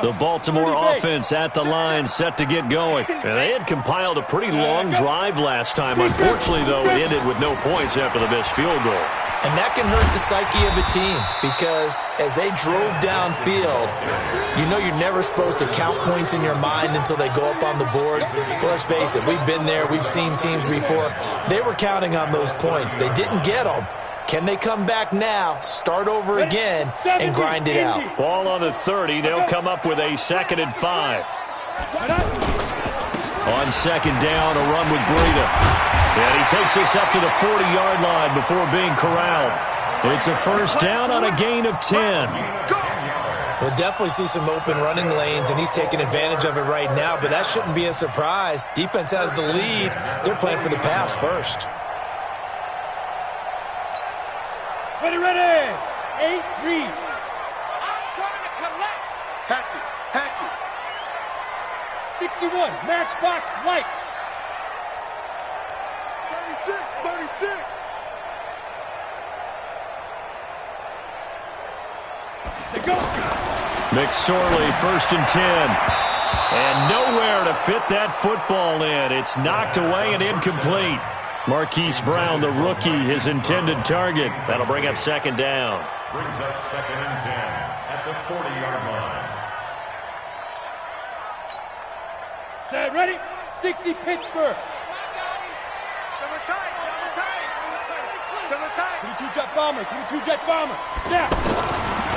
The Baltimore offense at the line, set to get going. And they had compiled a pretty long drive last time. Unfortunately, though, it ended with no points after the missed field goal. And that can hurt the psyche of a team because as they drove downfield, you know you're never supposed to count points in your mind until they go up on the board. But let's face it, we've been there. We've seen teams before. They were counting on those points. They didn't get them. Can they come back now, start over again, and grind it out? Ball on the 30. They'll come up with a 2nd and 5. On 2nd down, a run with Breida. And he takes us up to the 40-yard line before being corralled. It's a 1st down on a gain of 10. We'll definitely see some open running lanes, and he's taking advantage of it right now, but that shouldn't be a surprise. Defense has the lead. They're playing for the pass first. Ready. 8, read. I'm trying to collect. Hatchet. 61, matchbox lights. 36. They go. McSorley, 1st and 10. And nowhere to fit that football in. It's knocked away and incomplete. Marquise Brown, the rookie, his intended target. That'll bring up 2nd down. Brings up 2nd and 10 at the 40-yard line. Set, ready. 60, Pittsburgh. Double tight. 22 jet bomber. Snap.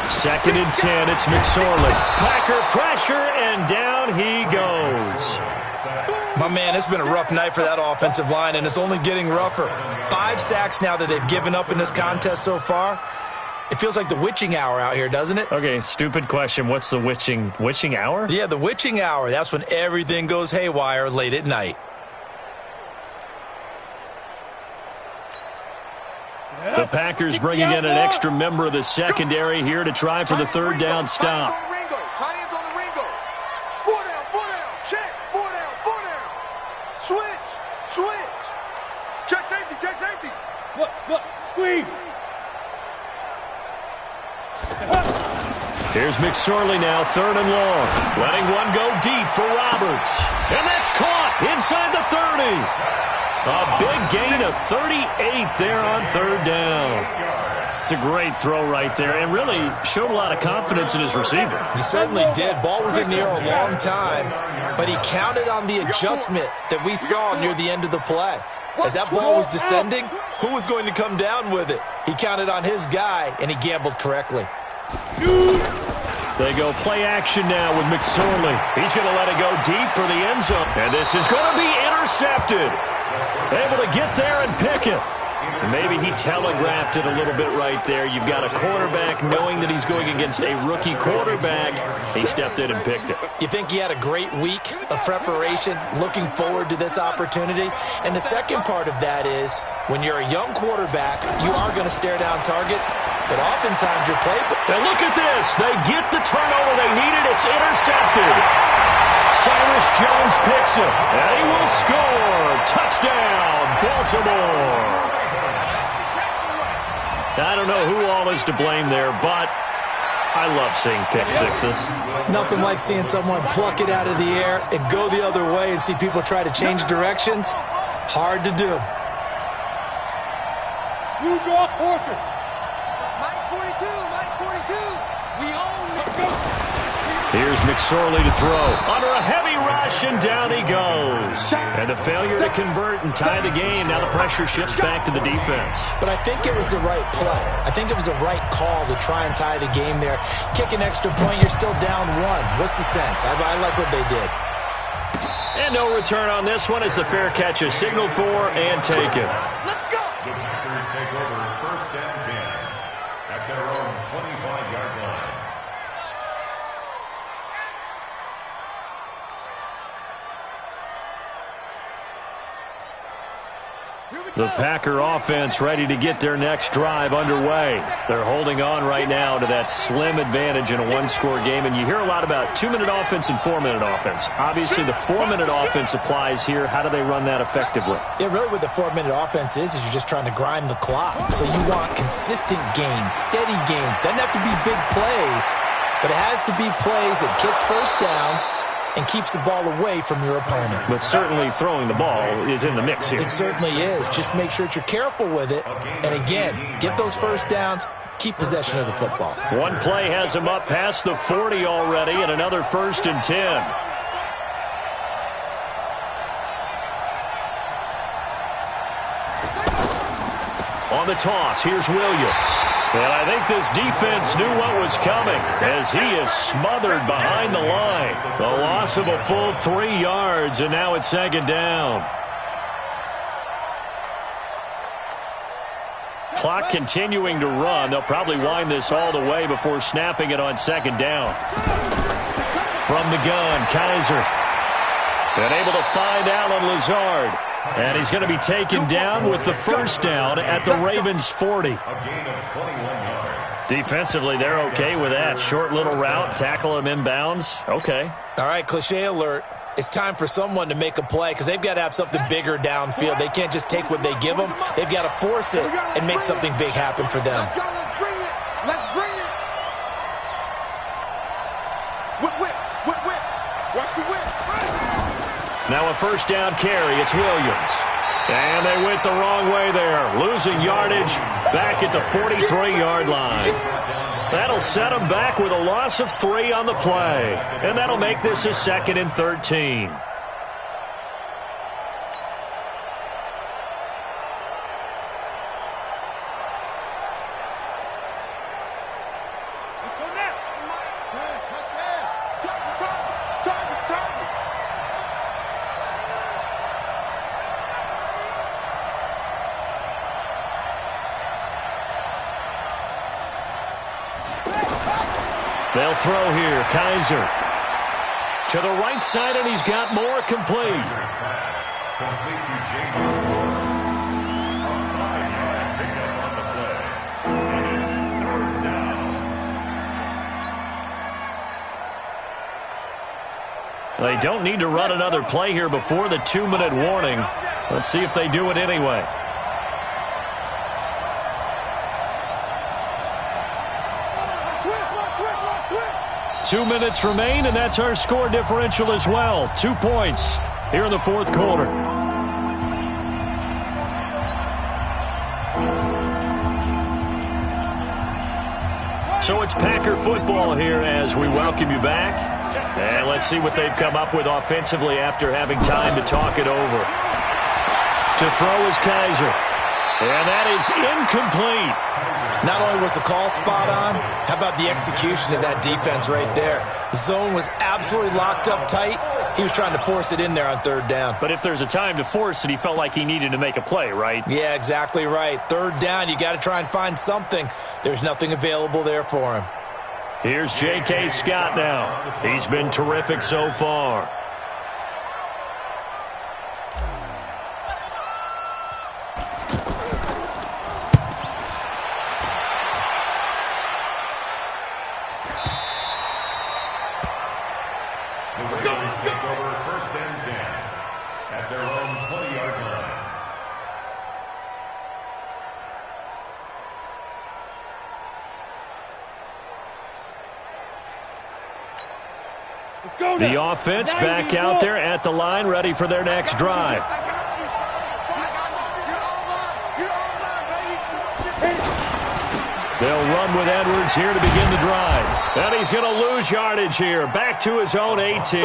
2nd and 10, it's McSorley. Packer pressure, and down he goes. My man, it's been a rough night for that offensive line, and it's only getting rougher. 5 sacks now that they've given up in this contest so far. It feels like the witching hour out here, doesn't it? Okay, stupid question. What's the witching hour? Yeah, the witching hour. That's when everything goes haywire late at night. The Packers bringing in an extra member of the secondary here to try for the third down stop. Tight ends on the Ringo. 4 down, 4 down. Check. 4 down, 4 down. Switch. Check safety. Look, squeeze. Here's McSorley now, 3rd and long. Letting one go deep for Roberts. And that's caught inside the 30. A big gain of 38 there on 3rd down. It's a great throw right there and really showed a lot of confidence in his receiver. He certainly did. Ball was in the air a long time, but he counted on the adjustment that we saw near the end of the play. As that ball was descending, who was going to come down with it? He counted on his guy, and he gambled correctly. They go play action now with McSorley. He's going to let it go deep for the end zone. And this is going to be intercepted. Able to get there and pick it. Maybe he telegraphed it a little bit right there. You've got a quarterback knowing that he's going against a rookie quarterback. He stepped in and picked it. You think he had a great week of preparation, looking forward to this opportunity? And the second part of that is, when you're a young quarterback, you are going to stare down targets, but oftentimes your playbook. And look at this. They get the turnover they needed. It's intercepted. Cyrus Jones picks it, and he will score. Touchdown, Baltimore. I don't know who all is to blame there, but I love seeing pick sixes. Nothing like seeing someone pluck it out of the air and go the other way and see people try to change directions. Hard to do. You draw quarters. Mike 42. We own it. Here's McSorley to throw. Under a heavy rush, and down he goes. And a failure to convert and tie the game. Now the pressure shifts back to the defense. But I think it was the right play. I think it was the right call to try and tie the game there. Kick an extra point, you're still down 1. What's the sense? I like what they did. And no return on this one as the fair catch is signaled for and taken. Let's go. The Packers take over 1st and 10 at their own 25-yard line. The Packer offense ready to get their next drive underway. They're holding on right now to that slim advantage in a one-score game, and you hear a lot about 2-minute offense and 4-minute offense. Obviously, the 4-minute offense applies here. How do they run that effectively? Yeah, really what the 4-minute offense is you're just trying to grind the clock. So you want consistent gains, steady gains. Doesn't have to be big plays, but it has to be plays that gets first downs and keeps the ball away from your opponent. But certainly throwing the ball is in the mix here. It certainly is. Just make sure that you're careful with it. And again, get those first downs, keep possession of the football. One play has him up past the 40 already, and another 1st and 10. On the toss, here's Williams. And I think this defense knew what was coming as he is smothered behind the line. The loss of a full 3 yards, and now it's 2nd down. Clock continuing to run. They'll probably wind this all the way before snapping it on 2nd down. From the gun, Kaiser. And able to find Allen Lazard. And he's going to be taken down with the 1st down at the Ravens' 40. A gain of 21 yards. Defensively, they're okay with that. Short little route, tackle him inbounds. Okay. All right, cliche alert. It's time for someone to make a play because they've got to have something bigger downfield. They can't just take what they give them. They've got to force it and make something big happen for them. Let's go. Let's bring it. Let's bring it. Whip. Watch the whip. Now a 1st down carry. It's Williams. And they went the wrong way there. Losing yardage back at the 43-yard line. That'll set them back with a loss of 3 on the play. And that'll make this a 2nd and 13. Let's go now. Touchdown. Target. They'll throw here. Kaiser to the right side, and he's got more complete. Complete to J. A 5-yard pickup on the play. They don't need to run another play here before the 2-minute warning. Let's see if they do it anyway. Switch. 2 minutes remain, and that's our score differential as well. 2 points here in the fourth quarter. So it's Packer football here as we welcome you back. And let's see what they've come up with offensively after having time to talk it over. To throw is Kaiser. And that is incomplete. Not only was the call spot on, how about the execution of that defense right there? The zone was absolutely locked up tight. He was trying to force it in there on third down. But if there's a time to force it, he felt like he needed to make a play, right? Yeah, exactly right. Third down, you got to try and find something. There's nothing available there for him. Here's J.K. Scott now. He's been terrific so far. The Ravens take over 1st and 10 at their own 20-yard line. Let's go The now. offense back out there at the line, ready for their next drive. I got you, son. I got you. You're all mine. You're all mine, baby. They'll run with Edwards here to begin the drive. And he's going to lose yardage here. Back to his own 18.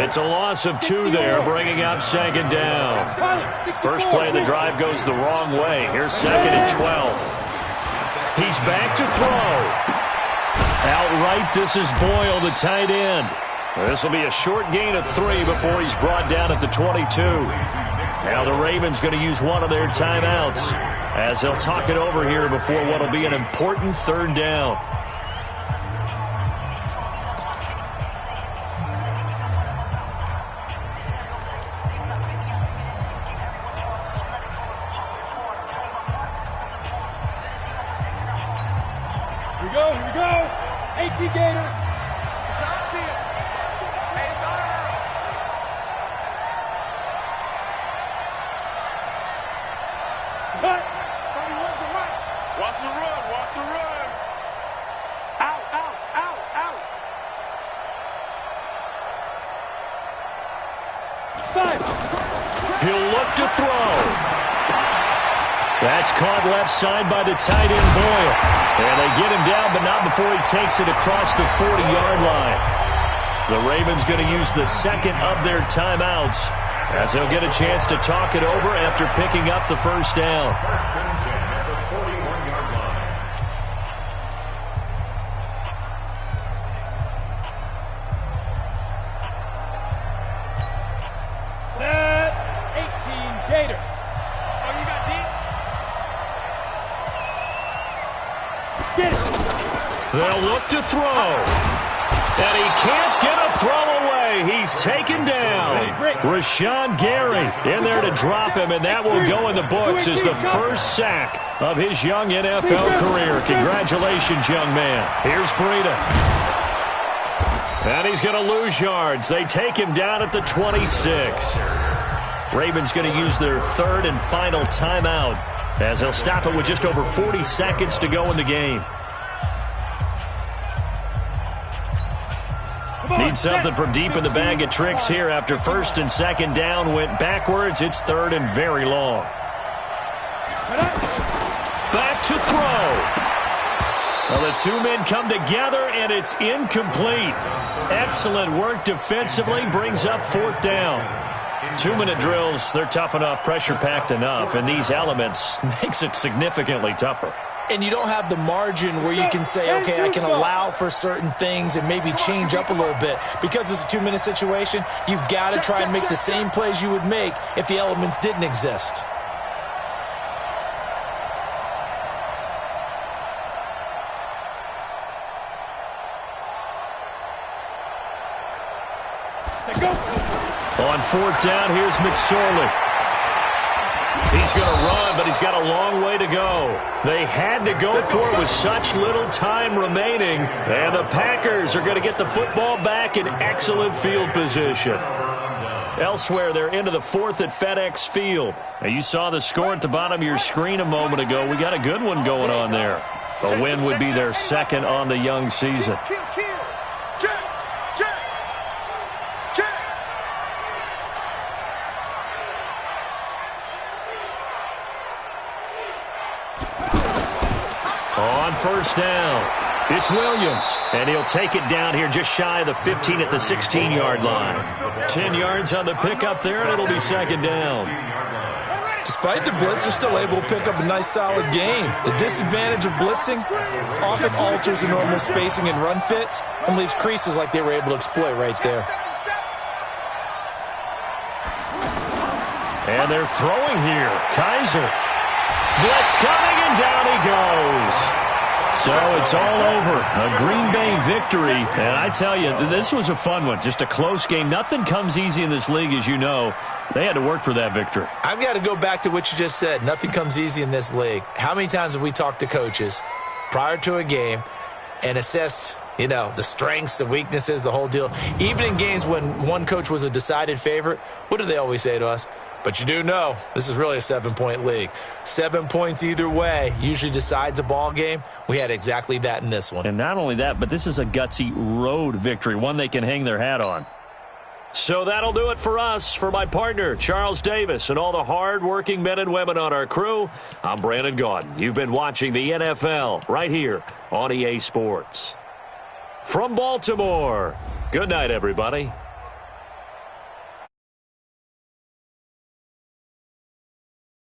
It's a loss of 2 there, bringing up 2nd down. First play of the drive goes the wrong way. Here's 2nd and 12. He's back to throw. Outright, this is Boyle, the tight end. This will be a short gain of 3 before he's brought down at the 22. Now the Ravens going to use one of their timeouts as they'll talk it over here before what will be an important 3rd down. Here we go. 18 Gator. It's our field. Hey, it's our house. Cut. Tony, where's the right? Watch the run. Watch the run. Out. Five. He'll look to throw. That's caught left side by the tight end Boyle. And they get him down, but not before he takes it across the 40-yard line. The Ravens going to use the 2nd of their timeouts as they'll get a chance to talk it over after picking up the 1st down. 1st and 10 at the 41-yard line. Set. 18 Gator. Oh, you got deep? Get it. They'll look to throw. And he can't get a throw away. He's taken down. Rashawn Gary in there to drop him, and that will go in the books as the first sack of his young NFL career. Congratulations, young man. Here's Breida. And he's going to lose yards. They take him down at the 26. Ravens going to use their 3rd and final timeout as they'll stop it with just over 40 seconds to go in the game. Need something from deep in the bag of tricks here after 1st and 2nd down went backwards. It's 3rd and very long. Back to throw. Well, the 2 men come together, and it's incomplete. Excellent work defensively, brings up 4th down. 2-minute drills, they're tough enough, pressure-packed enough, and these elements makes it significantly tougher. And you don't have the margin where you can say, okay, I can allow for certain things and maybe change up a little bit. Because it's a 2-minute situation, you've got to try and make the same plays you would make if the elements didn't exist. Go. On 4th down, here's McSorley. He's going to run, but he's got a long way to go. They had to go for it with such little time remaining, and the Packers are going to get the football back in excellent field position. Elsewhere, they're into the fourth at FedEx Field. Now, you saw the score at the bottom of your screen a moment ago. We got a good one going on there. A win would be their second on the young season. On first down, it's Williams, and he'll take it down here just shy of the 15 at the 16-yard line. 10 yards on the pickup there, and it'll be second down. Despite the blitz, they're still able to pick up a nice, solid gain. The disadvantage of blitzing often alters the normal spacing and run fits and leaves creases like they were able to exploit right there. And they're throwing here. Kaiser. Blitz coming, and down he goes. So it's all over. A Green Bay victory. And I tell you, this was a fun one. Just a close game. Nothing comes easy in this league, as you know. They had to work for that victory. I've got to go back to what you just said. Nothing comes easy in this league. How many times have we talked to coaches prior to a game and assessed, the strengths, the weaknesses, the whole deal? Even in games when one coach was a decided favorite, what do they always say to us? But you do know this is really a 7-point league. 7 points either way usually decides a ball game. We had exactly that in this one. And not only that, but this is a gutsy road victory, one they can hang their hat on. So that'll do it for us. For my partner, Charles Davis, and all the hard-working men and women on our crew, I'm Brandon Gaudin. You've been watching the NFL right here on EA Sports. From Baltimore, good night, everybody.